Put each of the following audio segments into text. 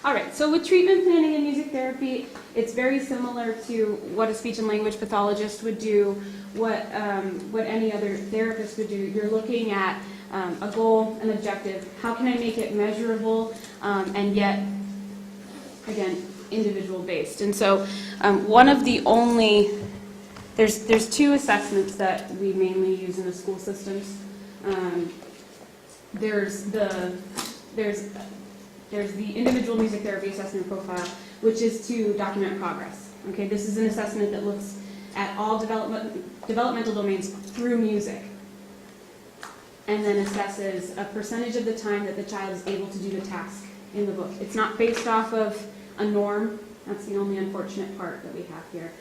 All right, so with treatment planning and music therapy, it's very similar to what a speech and language pathologist would do, what any other therapist would do. You're looking at a goal, an objective. How can I make it measurable and yet, again, individual based? And so one of the only, there's two assessments that we mainly use in the school systems. There's the individual music therapy assessment profile, which is to document progress. Okay, this is an assessment that looks at all developmental domains through music, and then assesses a percentage of the time that the child is able to do the task in the book. It's not based off of a norm. That's the only unfortunate part that we have here.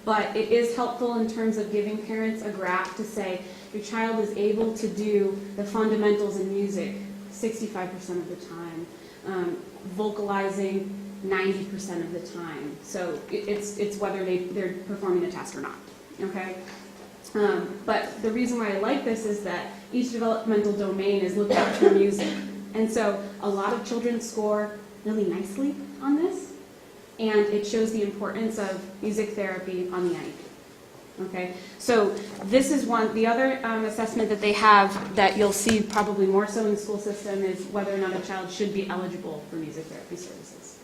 But it is helpful in terms of giving parents a graph to say your child is able to do the fundamentals in music 65% of the time, vocalizing 90% of the time. So it's whether they're performing the task or not. Okay. But the reason why I like this is that each developmental domain is looked at through music. And so a lot of children score really nicely on this, and it shows the importance of music therapy on the IEP. Okay, so this is one. The other assessment that they have that you'll see probably more so in the school system is whether or not a child should be eligible for music therapy services.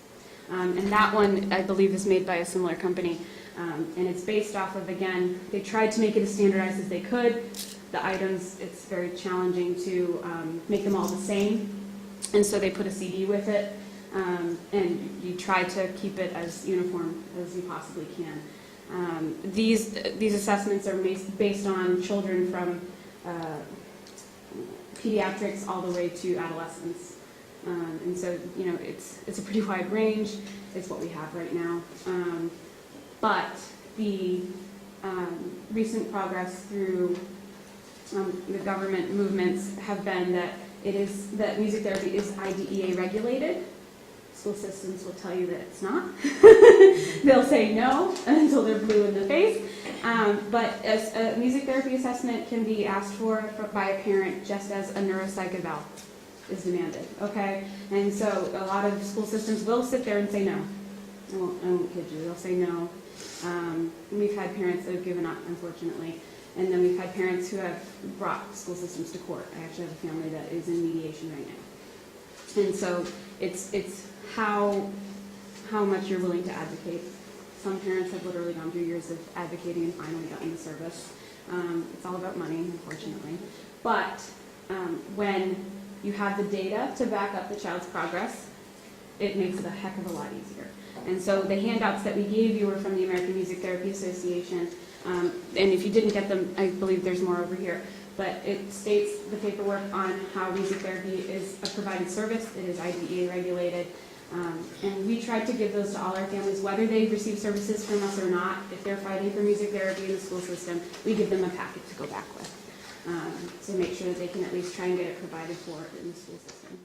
And that one, I believe, is made by a similar company. And it's based off of, again, they tried to make it as standardized as they could. The items, it's very challenging to make them all the same. And so they put a CD with it. And you try to keep it as uniform as you possibly can. These assessments are based on children from pediatrics all the way to adolescents. And so, you know, it's a pretty wide range. It's what we have right now. But the recent progress through the government movements have been that music therapy is IDEA regulated. School systems will tell you that it's not. They'll say no until they're blue in the face. But a music therapy assessment can be asked for by a parent just as a neuropsych eval is demanded. Okay, and so a lot of school systems will sit there and say no. I won't kid you. They'll say no. We've had parents that have given up, unfortunately, and then we've had parents who have brought school systems to court. I actually have a family that is in mediation right now, and so it's how much you're willing to advocate. Some parents have literally gone through years of advocating and finally gotten the service. It's all about money, unfortunately. But when you have the data to back up the child's progress, it makes it a heck of a lot easier. And so the handouts that we gave you were from the American Music Therapy Association. And if you didn't get them, I believe there's more over here. But it states the paperwork on how music therapy is a provided service. It is IDEA regulated. And we tried to give those to all our families, whether they receive services from us or not. If they're fighting for music therapy in the school system, we give them a packet to go back with to make sure that they can at least try and get it provided for in the school system.